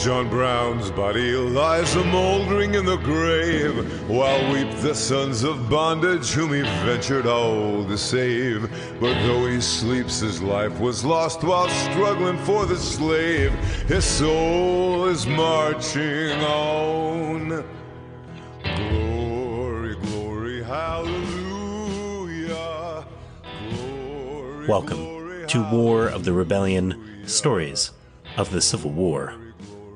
John Brown's body lies a-mouldering in the grave, while weep the sons of bondage whom he ventured all to save. But though he sleeps, his life was lost while struggling for the slave. His soul is marching on. Glory, glory, hallelujah. Glory, Welcome glory, to War of the Rebellion, Stories of the Civil War.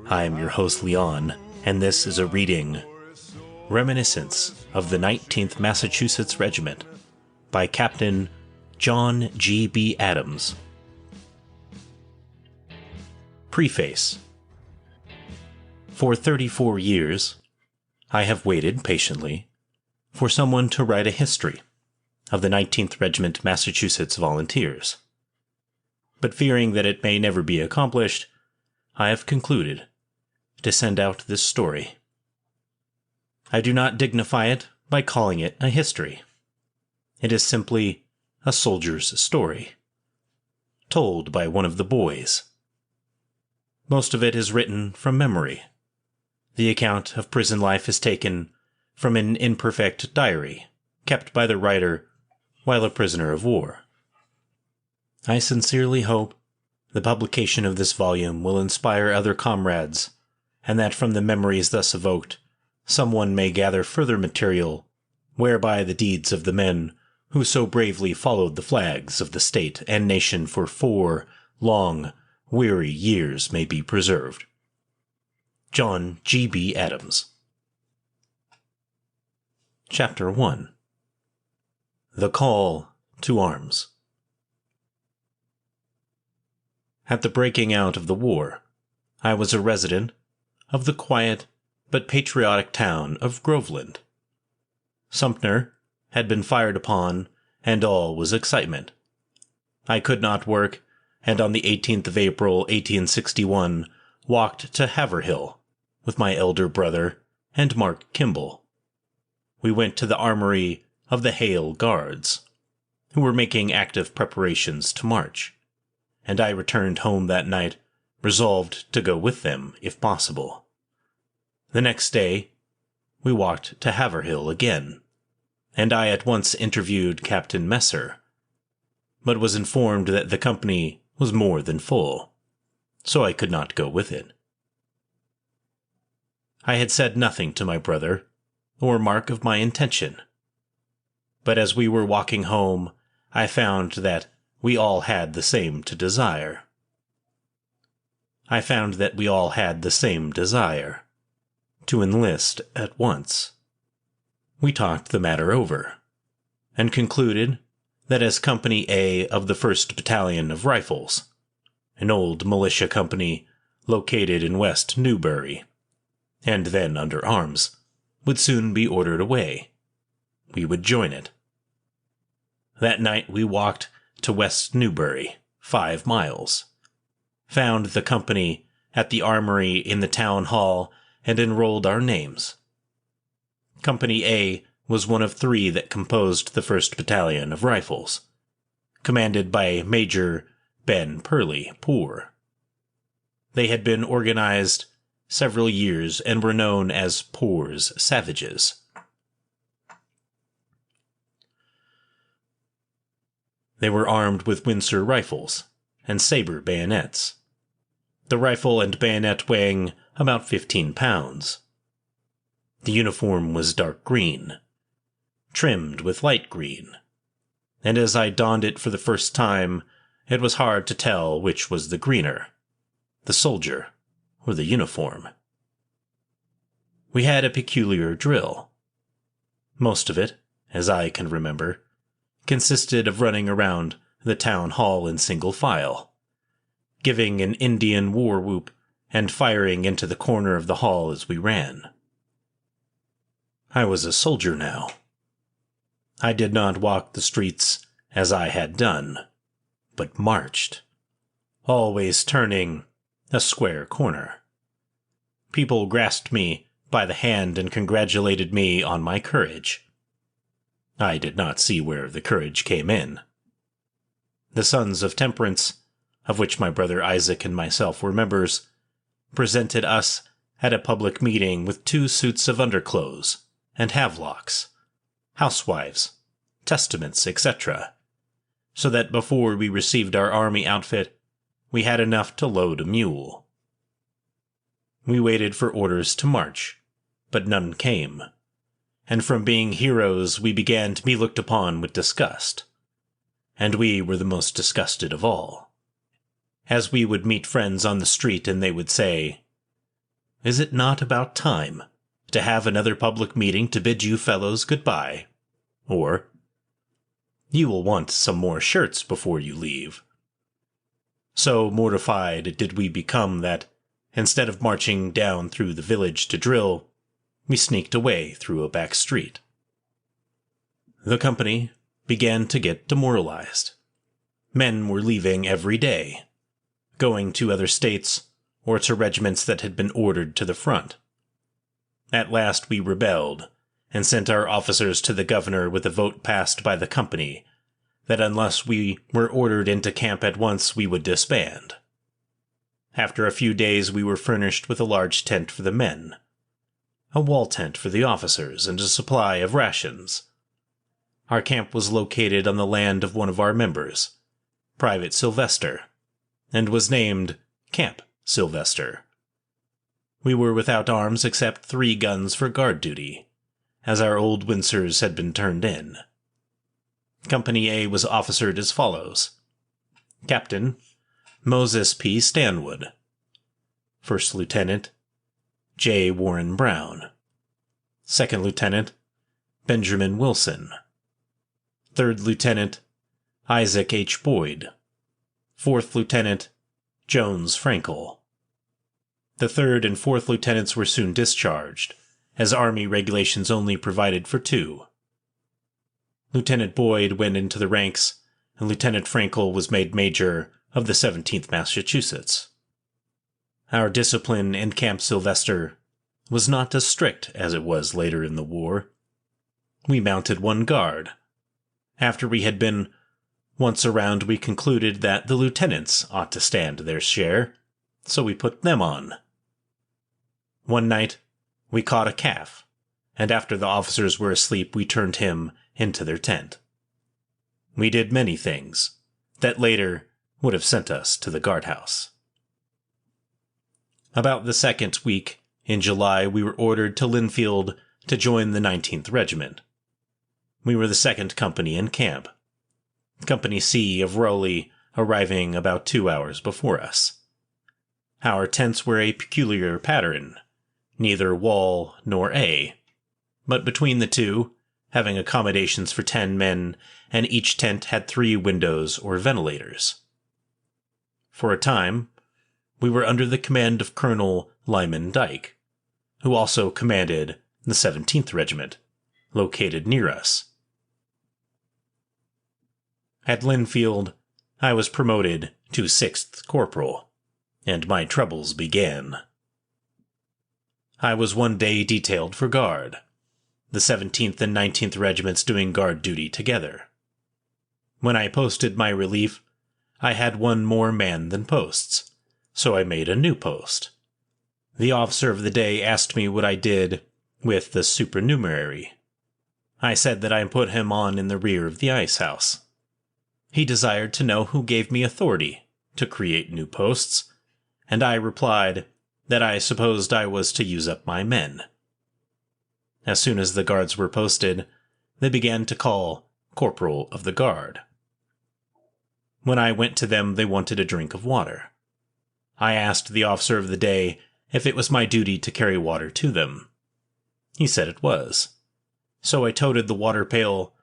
I am your host, Leon, and this is a reading, Reminiscences of the 19th Massachusetts Regiment, by Captain John G.B. Adams. Preface. For 34 years, I have waited patiently for someone to write a history of the 19th Regiment Massachusetts Volunteers. But fearing that it may never be accomplished, I have concluded to send out this story. I do not dignify it by calling it a history. It is simply a soldier's story, told by one of the boys. Most of it is written from memory. The account of prison life is taken from an imperfect diary kept by the writer while a prisoner of war. I sincerely hope the publication of this volume will inspire other comrades, and that from the memories thus evoked, someone may gather further material whereby the deeds of the men who so bravely followed the flags of the state and nation for 4 long, weary years may be preserved. John G.B. Adams. Chapter 1. The Call to Arms. At the breaking out of the war, I was a resident of the quiet but patriotic town of Groveland. Sumter had been fired upon, and all was excitement. I could not work, and on the 18th of April, 1861, walked to Haverhill with my elder brother and Mark Kimball. We went to the armory of the Hale Guards, who were making active preparations to march, and I returned home that night, resolved to go with them if possible. The next day, we walked to Haverhill again, and I at once interviewed Captain Messer, but was informed that the company was more than full, so I could not go with it. I had said nothing to my brother, or Mark of my intention, but as we were walking home, I found that we all had the same desire. To enlist at once. We talked the matter over, and concluded that as Company A of the 1st Battalion of Rifles, an old militia company located in West Newbury, and then under arms, would soon be ordered away, we would join it. That night we walked to West Newbury, 5 miles, found the company at the armory in the town hall, and enrolled our names. Company A was one of 3 that composed the 1st Battalion of Rifles, commanded by Major Ben Purley Poor. They had been organized several years and were known as Poor's Savages. They were armed with Windsor rifles and saber bayonets, the rifle and bayonet weighing about 15 pounds. The uniform was dark green, trimmed with light green, and as I donned it for the first time, it was hard to tell which was the greener, the soldier or the uniform. We had a peculiar drill. Most of it, as I can remember, consisted of running around the town hall in single file, giving an Indian war whoop and firing into the corner of the hall as we ran. I was a soldier now. I did not walk the streets as I had done, but marched, always turning a square corner. People grasped me by the hand and congratulated me on my courage. I did not see where the courage came in. The Sons of Temperance, of which my brother Isaac and myself were members, presented us at a public meeting with 2 suits of underclothes and havelocks, housewives, testaments, etc., so that before we received our army outfit, we had enough to load a mule. We waited for orders to march, but none came, and from being heroes we began to be looked upon with disgust, and we were the most disgusted of all, as we would meet friends on the street and they would say, "Is it not about time to have another public meeting to bid you fellows goodbye?" Or, "You will want some more shirts before you leave." So mortified did we become that, instead of marching down through the village to drill, we sneaked away through a back street. The company began to get demoralized. Men were leaving every day, going to other states or to regiments that had been ordered to the front. At last we rebelled, and sent our officers to the governor with a vote passed by the company that unless we were ordered into camp at once we would disband. After a few days we were furnished with a large tent for the men, a wall tent for the officers, and a supply of rations. Our camp was located on the land of one of our members, Private Sylvester, and was named Camp Sylvester. We were without arms except 3 guns for guard duty, as our old Windsors had been turned in. Company A was officered as follows: Captain Moses P. Stanwood, First Lieutenant J. Warren Brown, Second Lieutenant Benjamin Wilson, Third Lieutenant Isaac H. Boyd, Fourth Lieutenant Jones Frankel. The 3rd and 4th lieutenants were soon discharged, as Army regulations only provided for 2. Lieutenant Boyd went into the ranks, and Lieutenant Frankel was made Major of the 17th Massachusetts. Our discipline in Camp Sylvester was not as strict as it was later in the war. We mounted 1 guard. After we had been once around, we concluded that the lieutenants ought to stand their share, so we put them on. One night, we caught a calf, and after the officers were asleep we turned him into their tent. We did many things that later would have sent us to the guardhouse. About the 2nd week in July we were ordered to Linfield to join the 19th Regiment. We were the 2nd company in camp, Company C of Rowley arriving about 2 hours before us. Our tents were a peculiar pattern, neither wall nor A, but between the 2, having accommodations for 10 men, and each tent had 3 windows or ventilators. For a time, we were under the command of Colonel Lyman Dyke, who also commanded the 17th Regiment, located near us. At Linfield, I was promoted to 6th Corporal, and my troubles began. I was one day detailed for guard, the 17th and 19th Regiments doing guard duty together. When I posted my relief, I had 1 more man than posts, so I made a new post. The officer of the day asked me what I did with the supernumerary. I said that I put him on in the rear of the ice house. He desired to know who gave me authority to create new posts, and I replied that I supposed I was to use up my men. As soon as the guards were posted, they began to call Corporal of the Guard. When I went to them, they wanted a drink of water. I asked the officer of the day if it was my duty to carry water to them. He said it was. So I toted the water pail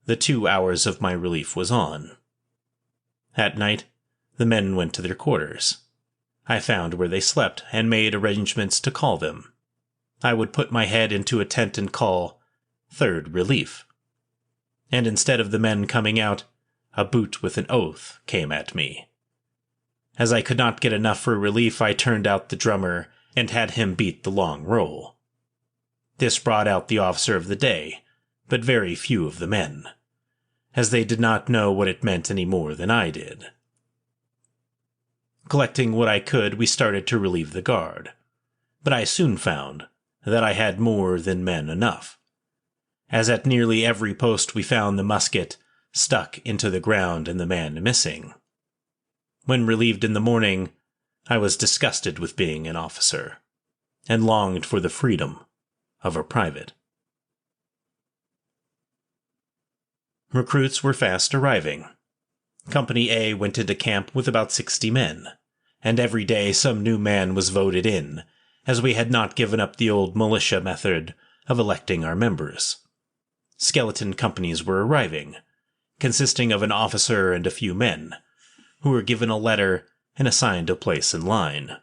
the 2 hours of my relief was on. At night, the men went to their quarters. I found where they slept and made arrangements to call them. I would put my head into a tent and call 3rd Relief. And instead of the men coming out, a boot with an oath came at me. As I could not get enough for relief, I turned out the drummer and had him beat the long roll. This brought out the officer of the day, but very few of the men, as they did not know what it meant any more than I did. Collecting what I could, we started to relieve the guard. But I soon found that I had more than men enough, as at nearly every post we found the musket stuck into the ground and the man missing. When relieved in the morning, I was disgusted with being an officer, and longed for the freedom of a private. Recruits were fast arriving. Company A went into camp with about 60 men, and every day some new man was voted in, as we had not given up the old militia method of electing our members. Skeleton companies were arriving, consisting of an officer and a few men, who were given a letter and assigned a place in line.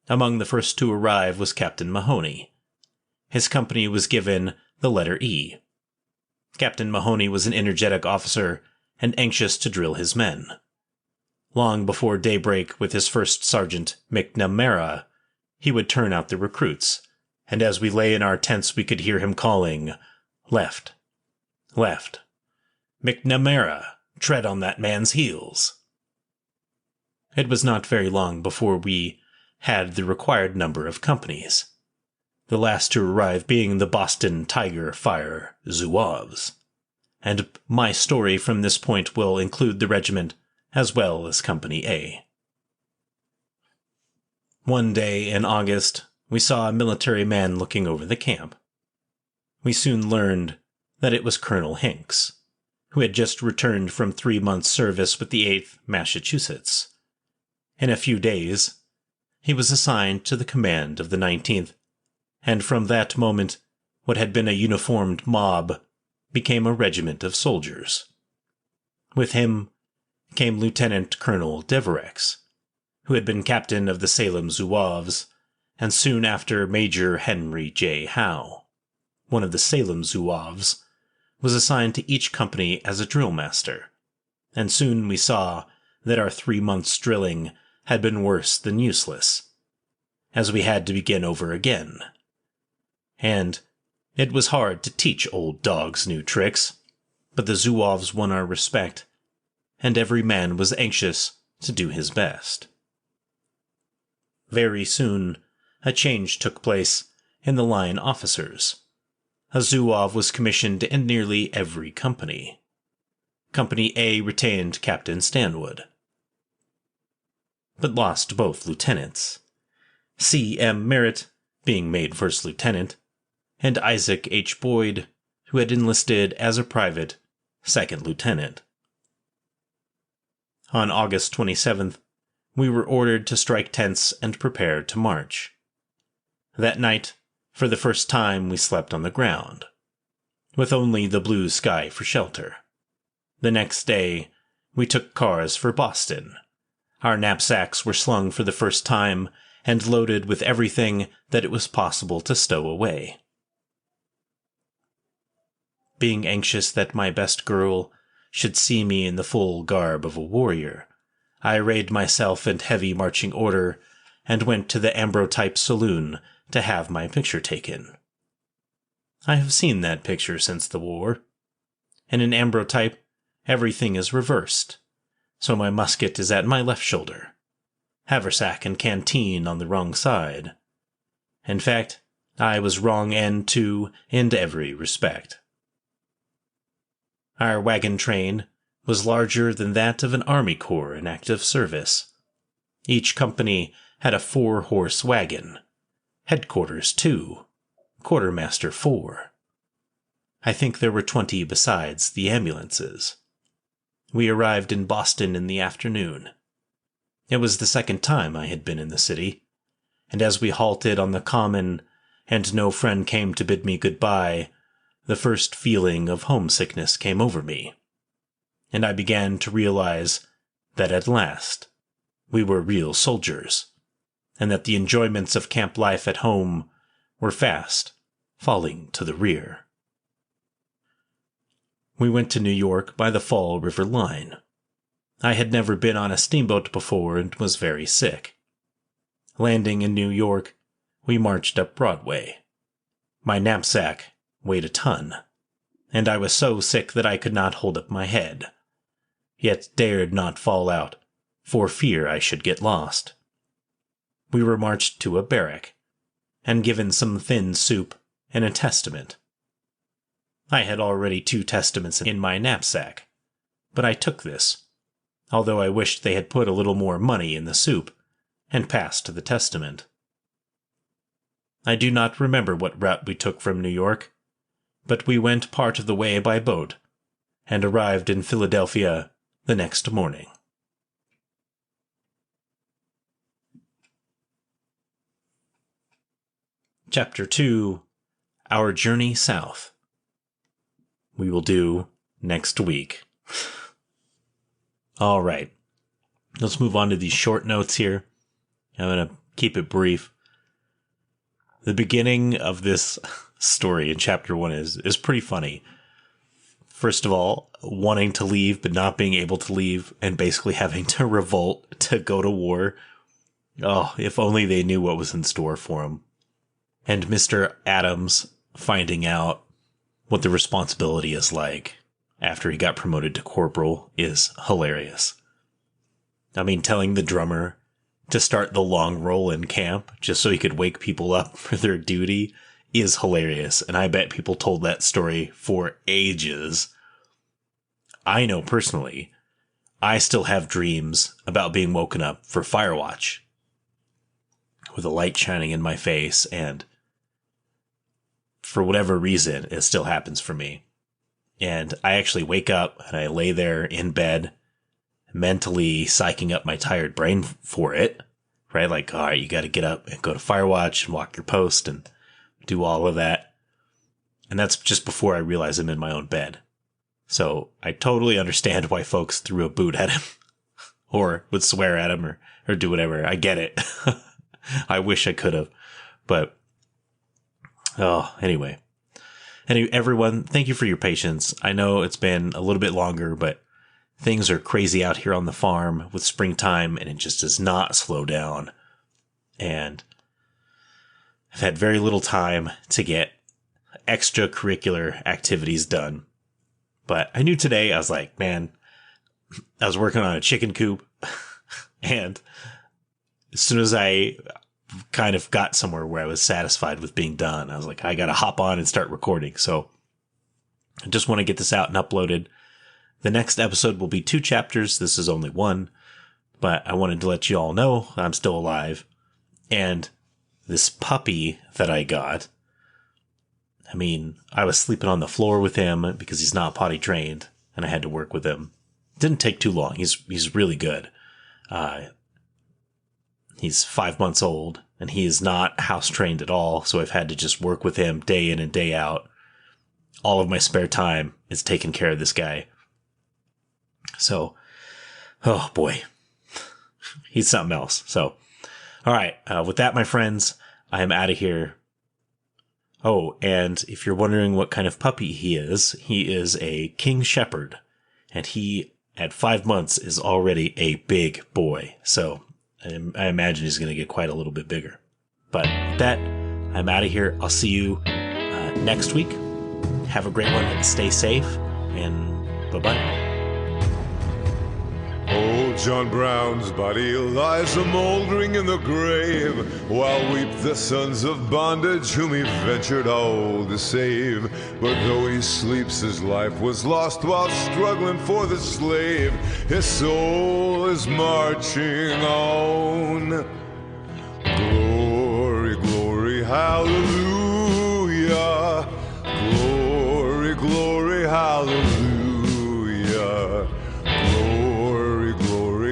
Among the first to arrive was Captain Mahoney. His company was given the letter E. Captain Mahoney was an energetic officer and anxious to drill his men. Long before daybreak, with his first sergeant, McNamara, he would turn out the recruits, and as we lay in our tents we could hear him calling, "Left, left. McNamara, tread on that man's heels." It was not very long before we had the required number of companies, the last to arrive being the Boston Tiger Fire Zouaves, and my story from this point will include the regiment as well as Company A. One day in August, we saw a military man looking over the camp. We soon learned that it was Colonel Hinks, who had just returned from 3 months' service with the 8th Massachusetts. In a few days, he was assigned to the command of the 19th, and from that moment, what had been a uniformed mob became a regiment of soldiers. With him came Lieutenant Colonel Deverex, who had been captain of the Salem Zouaves, and soon after Major Henry J. Howe, one of the Salem Zouaves, was assigned to each company as a drill master, and soon we saw that our 3 months' drilling had been worse than useless, as we had to begin over again. And it was hard to teach old dogs new tricks, but the Zouaves won our respect, and every man was anxious to do his best. Very soon, a change took place in the line officers. A Zouave was commissioned in nearly every company. Company A retained Captain Stanwood, but lost both lieutenants, C. M. Merritt being made first lieutenant, and Isaac H. Boyd, who had enlisted as a private, second lieutenant. On August 27th, we were ordered to strike tents and prepare to march. That night, for the first time, we slept on the ground, with only the blue sky for shelter. The next day, we took cars for Boston. Our knapsacks were slung for the first time and loaded with everything that it was possible to stow away. Being anxious that my best girl should see me in the full garb of a warrior, I arrayed myself in heavy marching order and went to the Ambrotype Saloon to have my picture taken. I have seen that picture since the war. In an ambrotype, everything is reversed, so my musket is at my left shoulder, haversack and canteen on the wrong side. In fact, I was wrong end to in every respect. Our wagon train was larger than that of an army corps in active service. Each company had a 4-horse wagon, headquarters 2, quartermaster 4. I think there were 20 besides the ambulances. We arrived in Boston in the afternoon. It was the second time I had been in the city, and as we halted on the common and no friend came to bid me goodbye, the first feeling of homesickness came over me, and I began to realize that at last we were real soldiers, and that the enjoyments of camp life at home were fast falling to the rear. We went to New York by the Fall River line. I had never been on a steamboat before and was very sick. Landing in New York, we marched up Broadway. My knapsack weighed a ton, and I was so sick that I could not hold up my head, yet dared not fall out for fear I should get lost. We were marched to a barrack, and given some thin soup and a testament. I had already 2 testaments in my knapsack, but I took this, although I wished they had put a little more money in the soup, and passed the testament. I do not remember what route we took from New York, but we went part of the way by boat, and arrived in Philadelphia the next morning. Chapter 2: Our Journey South. We will do next week. All right. Let's move on to these short notes here. I'm going to keep it brief. The beginning of this story in chapter 1 is pretty funny. First of all, wanting to leave but not being able to leave and basically having to revolt to go to war. Oh, if only they knew what was in store for him. And Mr. Adams finding out what the responsibility is like after he got promoted to corporal is hilarious. I mean, telling the drummer to start the long roll in camp just so he could wake people up for their duty is hilarious. And I bet people told that story for ages. I know personally, I still have dreams about being woken up for fire watch with a light shining in my face, and for whatever reason, it still happens for me. And I actually wake up and I lay there in bed, mentally psyching up my tired brain for it, right? Like, all right, you got to get up and go to Firewatch and walk your post and do all of that. And that's just before I realize I'm in my own bed. So I totally understand why folks threw a boot at him or would swear at him or do whatever. I get it. I wish I could have, but anyway, everyone, thank you for your patience. I know it's been a little bit longer, but things are crazy out here on the farm with springtime, and it just does not slow down. And I've had very little time to get extracurricular activities done. But I knew today, I was like, man, I was working on a chicken coop, and as soon as I kind of got somewhere where I was satisfied with being done, I was like, I got to hop on and start recording. So I just want to get this out and uploaded. The next episode will be 2 chapters. This is only 1, but I wanted to let you all know I'm still alive. And this puppy that I got, I mean, I was sleeping on the floor with him because he's not potty trained, and I had to work with him. It didn't take too long. He's really good. He's 5 months old, and he is not house trained at all, so I've had to just work with him day in and day out. All of my spare time is taking care of this guy. So, oh boy, he's something else. So, all right, with that, my friends, I am out of here. Oh, and if you're wondering what kind of puppy he is a King Shepherd, and he, at 5 months, is already a big boy. So I imagine he's going to get quite a little bit bigger. But with that, I'm out of here. I'll see you next week. Have a great one and stay safe. And bye-bye. Old John Brown's body lies a-mouldering in the grave, while weep the sons of bondage whom he ventured all to save. But though he sleeps, his life was lost while struggling for the slave. His soul is marching on. Glory, glory, hallelujah. Glory, glory, hallelujah.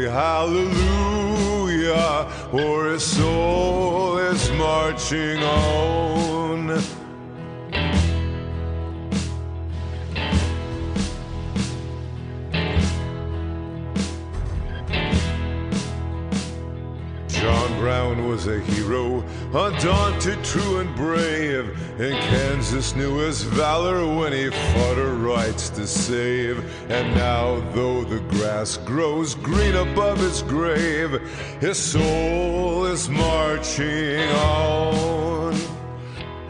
Hallelujah, for his soul is marching on. John Brown was a hero, undaunted, true and brave, and Kansas knew his valor when he fought her rights to save. And now, though the grass grows green above his grave, his soul is marching on.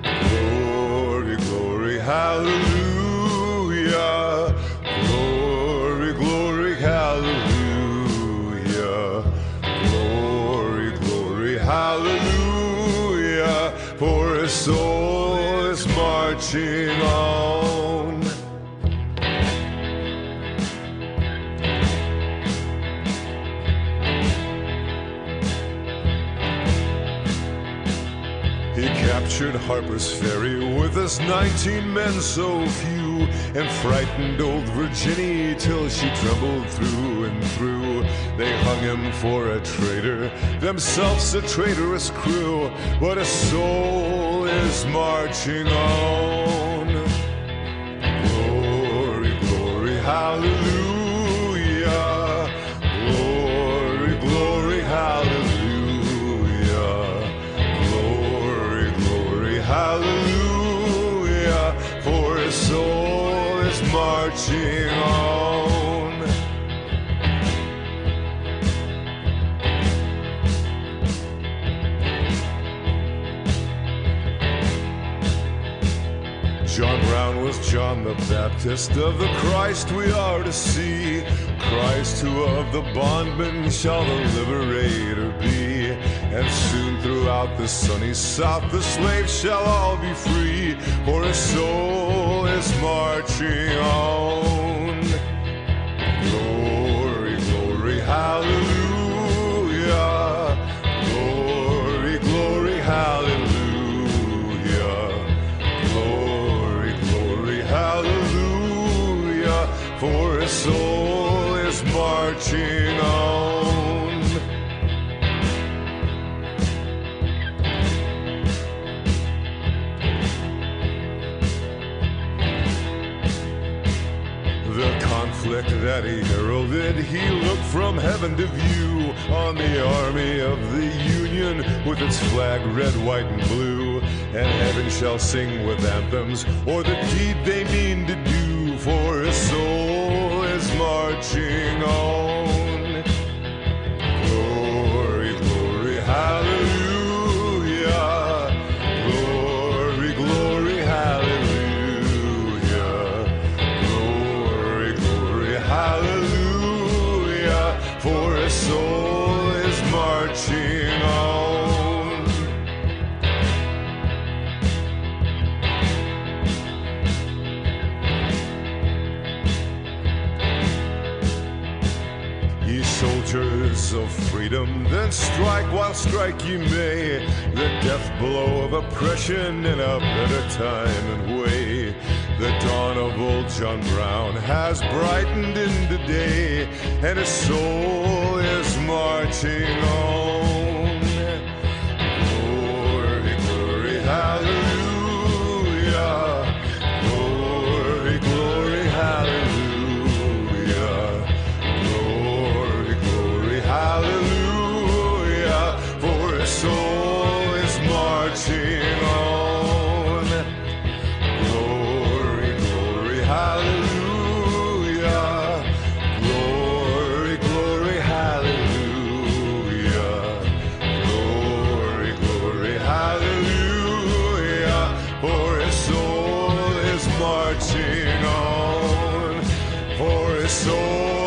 Glory, glory, hallelujah. Glory, glory, hallelujah. is marching on. He captured Harper's Ferry with his 19 men so few, and frightened old Virginia till she trembled through and through. They hung him for a traitor, themselves a traitorous crew, but his soul is marching on. Glory, glory, hallelujah. Glory, glory, hallelujah. Hallelujah, for his soul is marching on. John Brown was John the Baptist, of the Christ we are to see. Christ who of the bondman shall the liberator be. And soon throughout the sunny South the slaves shall all be free, for his soul is marching on. Glory, glory, hallelujah. Glory, glory, hallelujah. Glory, glory, hallelujah, for his soul is marching on. The conflict that he heralded, he looked from heaven to view on the army of the Union with its flag red, white, and blue. And heaven shall sing with anthems o'er the deed they mean to do, for his soul is marching on. Glory, glory, hallelujah. Glory, glory, hallelujah. Glory, glory, hallelujah, for his soul is marching on. Ye soldiers of freedom, then strike while strike ye may, the death blow of oppression in a better time and way. The dawn of old John Brown has brightened into day, and his soul is marching on. Glory, glory, hallelujah. Glory, glory, hallelujah. Glory, glory, hallelujah, for his soul is marching on. Glory, glory, hallelujah. Glory, glory, hallelujah. Glory, glory, hallelujah, for his soul is marching on. For his soul